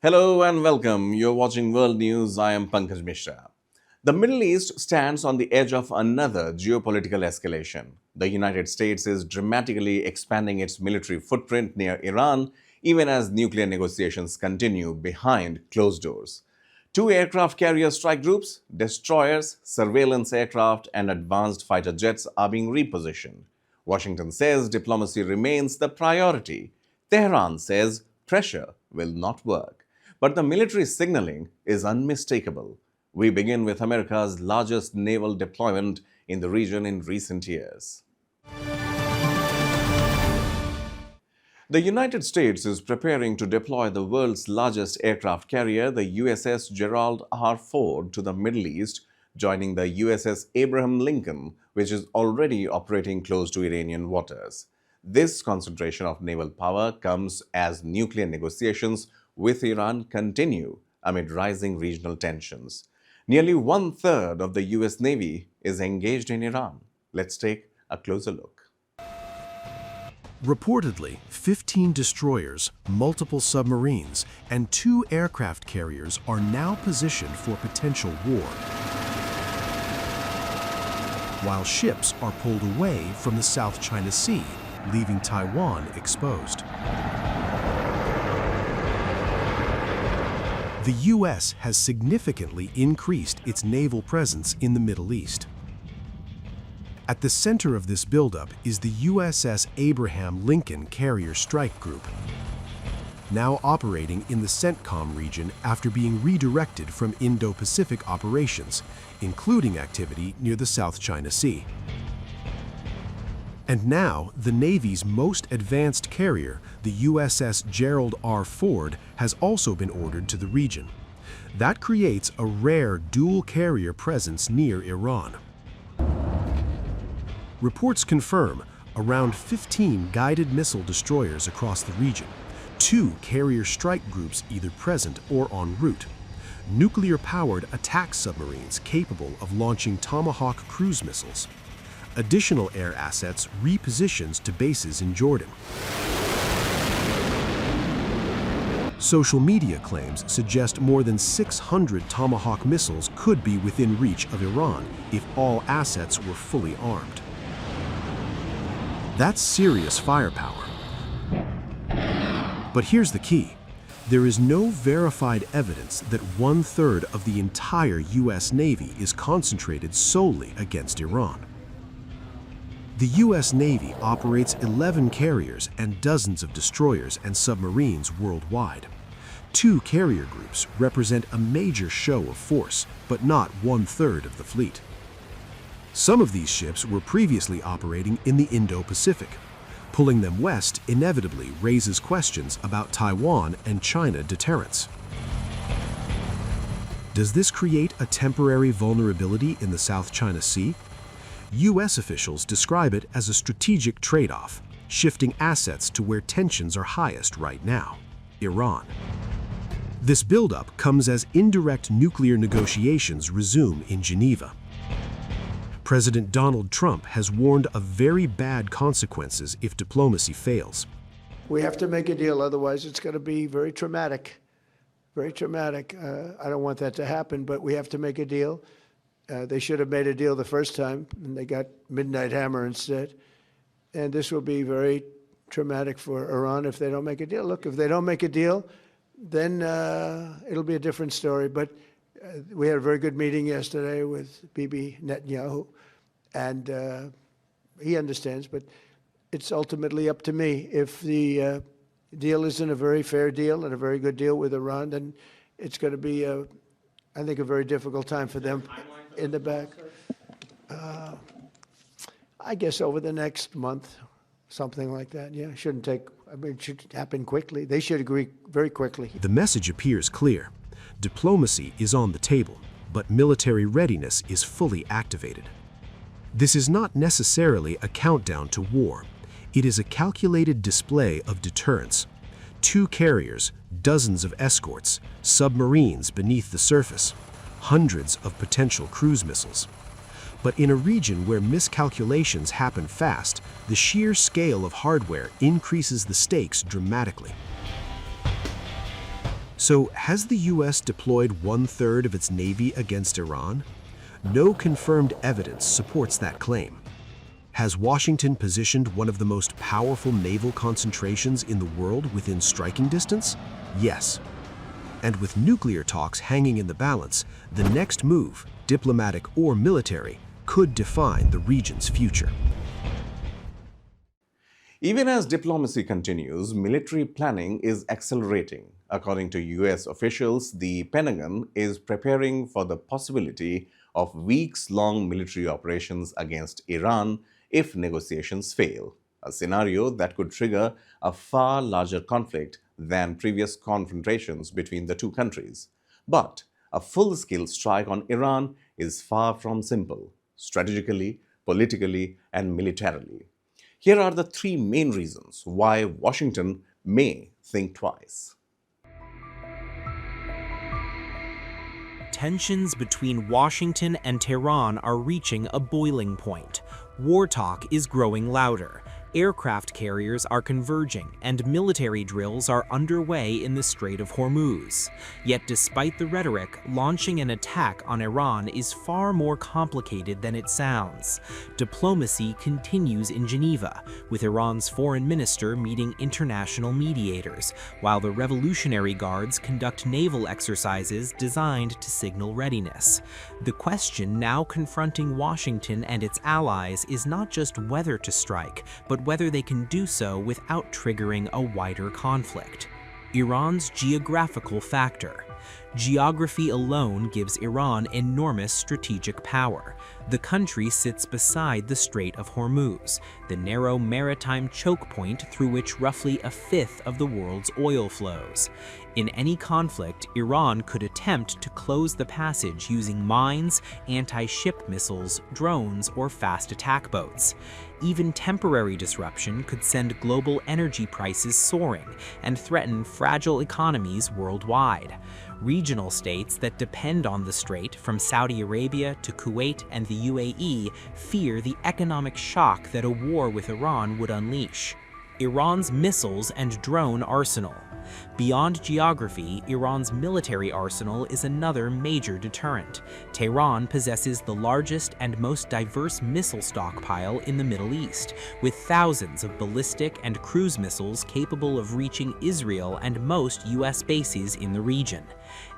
Hello and welcome. You're watching World News. I am Pankaj Mishra. The Middle East stands on the edge of another geopolitical escalation. The United States is dramatically expanding its military footprint near Iran, even as nuclear negotiations continue behind closed doors. Two aircraft carrier strike groups, destroyers, surveillance aircraft, and advanced fighter jets are being repositioned. Washington says diplomacy remains the priority. Tehran says pressure will not work. But the military signaling is unmistakable. We begin with America's largest naval deployment in the region in recent years. The United States is preparing to deploy the world's largest aircraft carrier, the USS Gerald R. to the Middle East, joining the USS Abraham Lincoln, which is already operating close to Iranian waters. This concentration of naval power comes as nuclear negotiations with Iran continue amid rising regional tensions. Nearly one-third of the US Navy is engaged in Iran. Let's take a closer look. Reportedly, 15 destroyers, multiple submarines, and 2 aircraft carriers are now positioned for potential war, while ships are pulled away from the South China Sea, leaving Taiwan exposed. The U.S. has significantly increased its naval presence in the Middle East. At the center of this buildup is the USS Abraham Lincoln Carrier Strike Group, now operating in the CENTCOM region after being redirected from Indo-Pacific operations, including activity near the South China Sea. And now, the Navy's most advanced carrier, the USS Gerald R. has also been ordered to the region. That creates a rare dual-carrier presence near Iran. Reports confirm around 15 guided missile destroyers across the region, 2 carrier strike groups either present or en route, nuclear-powered attack submarines capable of launching Tomahawk cruise missiles, additional air assets repositioned to bases in Jordan. Social media claims suggest more than 600 Tomahawk missiles could be within reach of Iran if all assets were fully armed. That's serious firepower. But here's the key. There is no verified evidence that one-third of the entire U.S. Navy is concentrated solely against Iran. The U.S. Navy operates 11 carriers and dozens of destroyers and submarines worldwide. 2 carrier groups represent a major show of force, but not one-third of the fleet. Some of these ships were previously operating in the Indo-Pacific. Pulling them west inevitably raises questions about Taiwan and China deterrence. Does this create a temporary vulnerability in the South China Sea? U.S. officials describe it as a strategic trade-off, shifting assets to where tensions are highest right now, Iran. This buildup comes as indirect nuclear negotiations resume in Geneva. President Donald Trump has warned of very bad consequences if diplomacy fails. We have to make a deal, otherwise it's going to be very traumatic. Very traumatic. I don't want that to happen, but we have to make a deal. They should have made a deal the first time, and they got Midnight Hammer instead. And this will be very traumatic for Iran if they don't make a deal. Look, if they don't make a deal, then it'll be a different story. But we had a very good meeting yesterday with Bibi Netanyahu, and he understands, but it's ultimately up to me. If the deal isn't a very fair deal and a very good deal with Iran, then it's going to be, I think, a very difficult time for them in the back. I guess over the next month, something like that. Yeah, it shouldn't take, I mean, it should happen quickly. They should agree very quickly. The message appears clear. Diplomacy is on the table, but military readiness is fully activated. This is not necessarily a countdown to war. It is a calculated display of deterrence. 2 carriers, dozens of escorts, submarines beneath the surface, hundreds of potential cruise missiles. But in a region where miscalculations happen fast, the sheer scale of hardware increases the stakes dramatically. So, has the US deployed 1/3 of its Navy against Iran? No confirmed evidence supports that claim. Has Washington positioned one of the most powerful naval concentrations in the world within striking distance? Yes. And with nuclear talks hanging in the balance, the next move, diplomatic or military, could define the region's future. Even as diplomacy continues, military planning is accelerating. According to US officials, the Pentagon is preparing for the possibility of weeks-long military operations against Iran if negotiations fail, a scenario that could trigger a far larger conflict than previous confrontations between the two countries. But a full-scale strike on Iran is far from simple, strategically, politically, and militarily. Here are the three main reasons why Washington may think twice. Tensions between Washington and Tehran are reaching a boiling point. War talk is growing louder. Aircraft carriers are converging, and military drills are underway in the Strait of Hormuz. Yet despite the rhetoric, launching an attack on Iran is far more complicated than it sounds. Diplomacy continues in Geneva, with Iran's foreign minister meeting international mediators, while the Revolutionary Guards conduct naval exercises designed to signal readiness. The question now confronting Washington and its allies is not just whether to strike, but whether they can do so without triggering a wider conflict. Iran's geographical factor. Geography alone gives Iran enormous strategic power. The country sits beside the Strait of Hormuz, the narrow maritime choke point through which roughly a fifth of the world's oil flows. In any conflict, Iran could attempt to close the passage using mines, anti-ship missiles, drones, or fast attack boats. Even temporary disruption could send global energy prices soaring and threaten fragile economies worldwide. Regional states that depend on the strait, from Saudi Arabia to Kuwait and the UAE, fear the economic shock that a war with Iran would unleash. Iran's missiles and drone arsenal. Beyond geography, Iran's military arsenal is another major deterrent. Tehran possesses the largest and most diverse missile stockpile in the Middle East, with thousands of ballistic and cruise missiles capable of reaching Israel and most US bases in the region.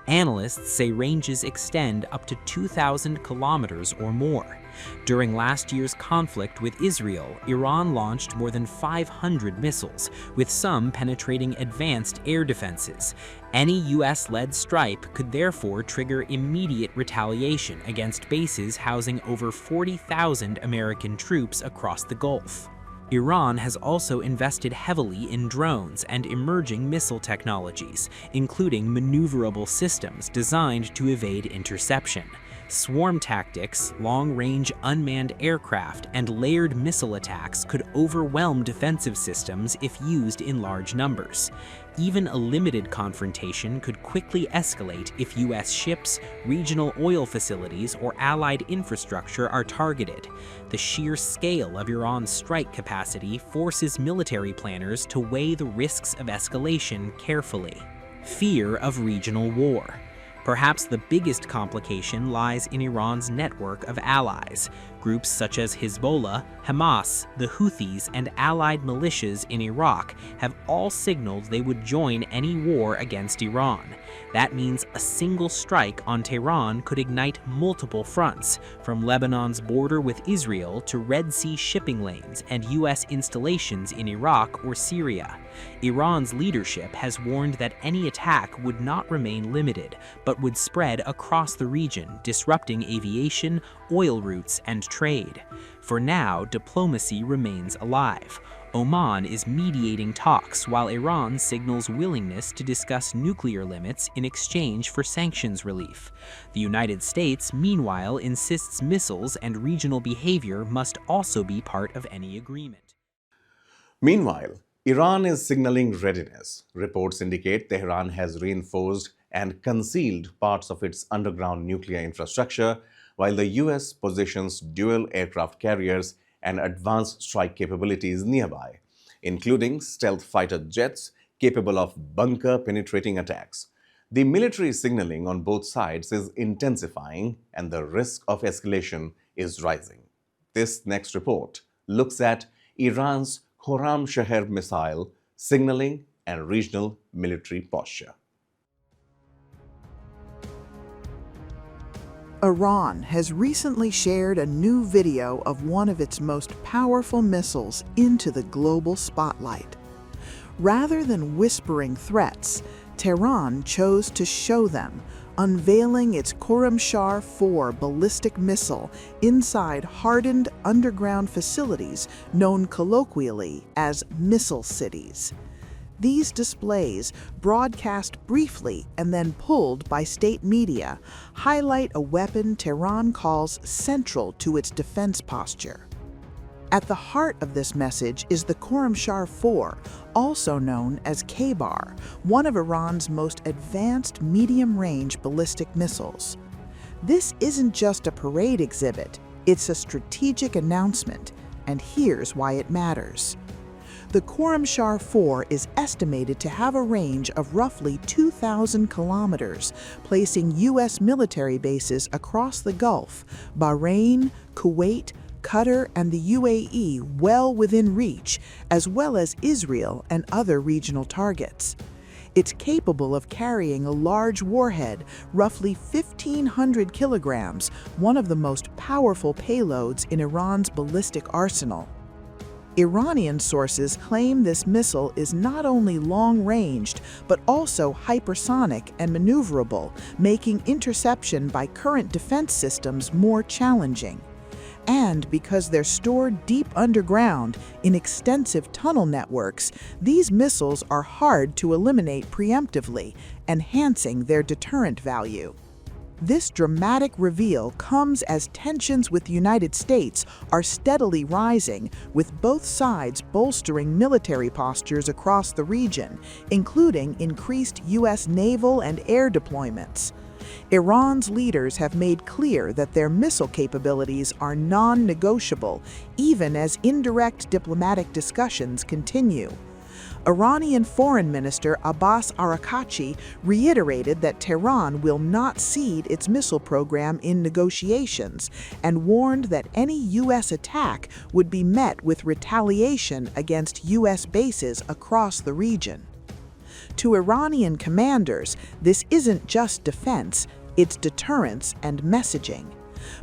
Analysts say ranges extend up to 2,000 kilometers or more. During last year's conflict with Israel, Iran launched more than 500 missiles, with some penetrating advanced air defenses. Any US-led strike could therefore trigger immediate retaliation against bases housing over 40,000 American troops across the Gulf. Iran has also invested heavily in drones and emerging missile technologies, including maneuverable systems designed to evade interception. Swarm tactics, long-range unmanned aircraft, and layered missile attacks could overwhelm defensive systems if used in large numbers. Even a limited confrontation could quickly escalate if US ships, regional oil facilities, or allied infrastructure are targeted. The sheer scale of Iran's strike capacity forces military planners to weigh the risks of escalation carefully. Fear of regional war. Perhaps the biggest complication lies in Iran's network of allies. Groups such as Hezbollah, Hamas, the Houthis, and allied militias in Iraq have all signaled they would join any war against Iran. That means a single strike on Tehran could ignite multiple fronts, from Lebanon's border with Israel to Red Sea shipping lanes and US installations in Iraq or Syria. Iran's leadership has warned that any attack would not remain limited, but would spread across the region, disrupting aviation, oil routes, and trade. For now, diplomacy remains alive. Oman is mediating talks while Iran signals willingness to discuss nuclear limits in exchange for sanctions relief. The United States, meanwhile, insists missiles and regional behavior must also be part of any agreement. Meanwhile, Iran is signaling readiness. Reports indicate Tehran has reinforced and concealed parts of its underground nuclear infrastructure, while the US positions dual aircraft carriers and advanced strike capabilities nearby, including stealth fighter jets capable of bunker-penetrating attacks. The military signaling on both sides is intensifying and the risk of escalation is rising. This next report looks at Iran's Khorram Shaher missile signaling and regional military posture. Iran has recently shared a new video of one of its most powerful missiles into the global spotlight. Rather than whispering threats, Tehran chose to show them, unveiling its Khorram Shaher 4 ballistic missile inside hardened underground facilities known colloquially as missile cities. These displays, broadcast briefly and then pulled by state media, highlight a weapon Tehran calls central to its defense posture. At the heart of this message is the Khorram Shaher 4, also known as K-Bar, one of Iran's most advanced medium-range ballistic missiles. This isn't just a parade exhibit, it's a strategic announcement, and here's why it matters. The Khorram Shaher 4 is estimated to have a range of roughly 2,000 kilometers, placing U.S. military bases across the Gulf, Bahrain, Kuwait, Qatar, and the UAE well within reach, as well as Israel and other regional targets. It's capable of carrying a large warhead, roughly 1,500 kilograms, one of the most powerful payloads in Iran's ballistic arsenal. Iranian sources claim this missile is not only long-ranged, but also hypersonic and maneuverable, making interception by current defense systems more challenging. And because they're stored deep underground in extensive tunnel networks, these missiles are hard to eliminate preemptively, enhancing their deterrent value. This dramatic reveal comes as tensions with the United States are steadily rising, with both sides bolstering military postures across the region, including increased U.S. naval and air deployments. Iran's leaders have made clear that their missile capabilities are non-negotiable, even as indirect diplomatic discussions continue. Iranian Foreign Minister Abbas Araghchi reiterated that Tehran will not cede its missile program in negotiations and warned that any U.S. attack would be met with retaliation against U.S. bases across the region. To Iranian commanders, this isn't just defense, it's deterrence and messaging.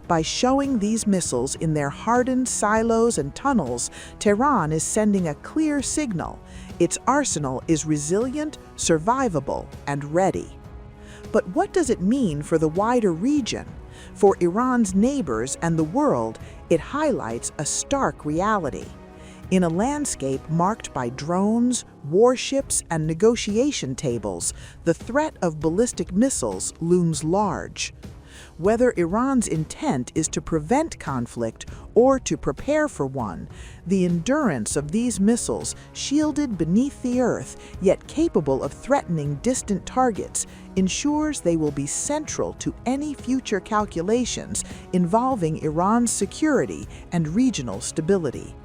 By showing these missiles in their hardened silos and tunnels, Tehran is sending a clear signal. Its arsenal is resilient, survivable, and ready. But what does it mean for the wider region? For Iran's neighbors and the world, it highlights a stark reality. In a landscape marked by drones, warships, and negotiation tables, the threat of ballistic missiles looms large. Whether Iran's intent is to prevent conflict or to prepare for one, the endurance of these missiles, shielded beneath the earth, yet capable of threatening distant targets, ensures they will be central to any future calculations involving Iran's security and regional stability.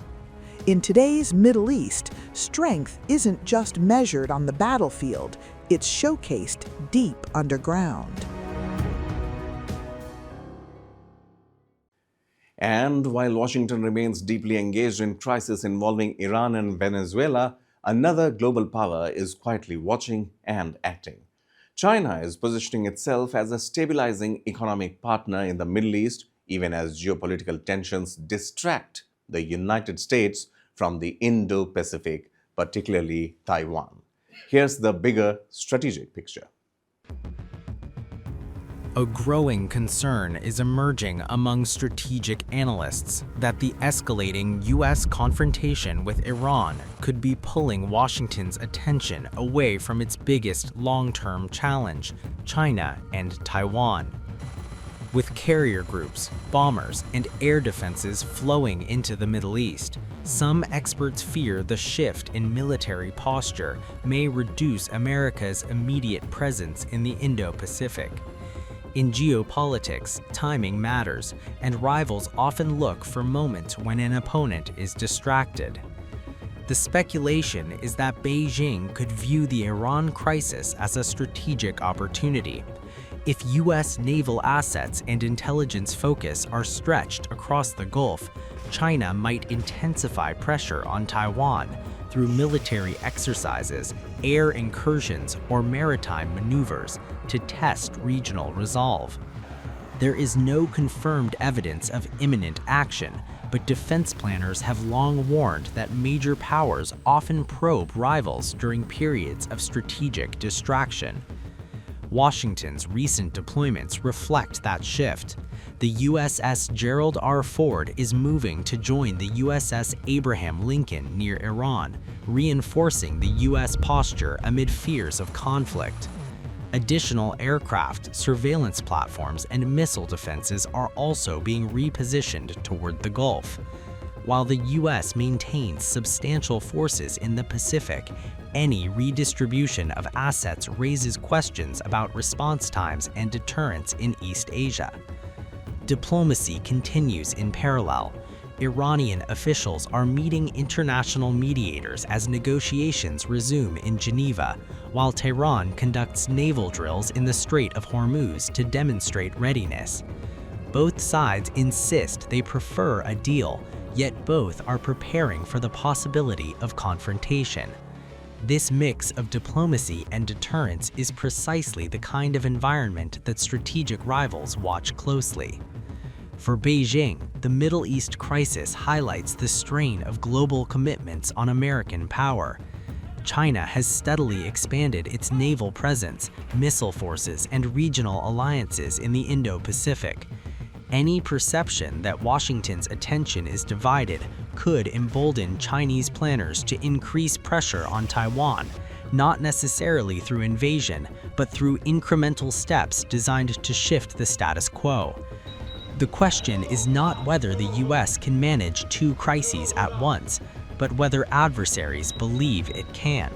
In today's Middle East, strength isn't just measured on the battlefield, it's showcased deep underground. And while Washington remains deeply engaged in crisis involving Iran and Venezuela, another global power is quietly watching and acting. China is positioning itself as a stabilizing economic partner in the Middle East, even as geopolitical tensions distract the United States from the Indo-Pacific, particularly Taiwan. Here's the bigger strategic picture. A growing concern is emerging among strategic analysts that the escalating U.S. confrontation with Iran could be pulling Washington's attention away from its biggest long-term challenge, China and Taiwan. With carrier groups, bombers, and air defenses flowing into the Middle East, some experts fear the shift in military posture may reduce America's immediate presence in the Indo-Pacific. In geopolitics, timing matters, and rivals often look for moments when an opponent is distracted. The speculation is that Beijing could view the Iran crisis as a strategic opportunity. If U.S. naval assets and intelligence focus are stretched across the Gulf, China might intensify pressure on Taiwan through military exercises, air incursions, or maritime maneuvers to test regional resolve. There is no confirmed evidence of imminent action, but defense planners have long warned that major powers often probe rivals during periods of strategic distraction. Washington's recent deployments reflect that shift. The USS Gerald R. Ford is moving to join the USS Abraham Lincoln near Iran, reinforcing the U.S. posture amid fears of conflict. Additional aircraft, surveillance platforms, and missile defenses are also being repositioned toward the Gulf. While the U.S. maintains substantial forces in the Pacific, any redistribution of assets raises questions about response times and deterrence in East Asia. Diplomacy continues in parallel. Iranian officials are meeting international mediators as negotiations resume in Geneva, while Tehran conducts naval drills in the Strait of Hormuz to demonstrate readiness. Both sides insist they prefer a deal, yet both are preparing for the possibility of confrontation. This mix of diplomacy and deterrence is precisely the kind of environment that strategic rivals watch closely. For Beijing, the Middle East crisis highlights the strain of global commitments on American power. China has steadily expanded its naval presence, missile forces, and regional alliances in the Indo-Pacific. Any perception that Washington's attention is divided could embolden Chinese planners to increase pressure on Taiwan, not necessarily through invasion, but through incremental steps designed to shift the status quo. The question is not whether the U.S. can manage two crises at once, but whether adversaries believe it can.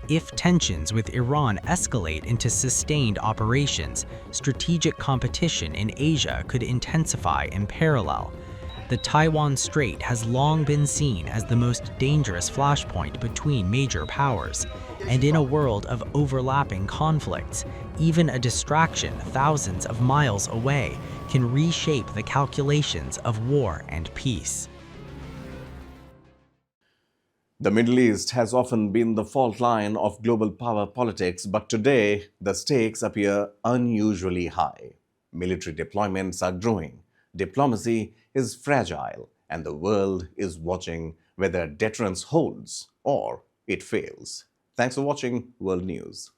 If tensions with Iran escalate into sustained operations, strategic competition in Asia could intensify in parallel. The Taiwan Strait has long been seen as the most dangerous flashpoint between major powers, and in a world of overlapping conflicts, even a distraction thousands of miles away can reshape the calculations of war and peace. The Middle East has often been the fault line of global power politics, but today the stakes appear unusually high. Military deployments are growing, diplomacy is fragile, and the world is watching whether deterrence holds or it fails. Thanks for watching World News.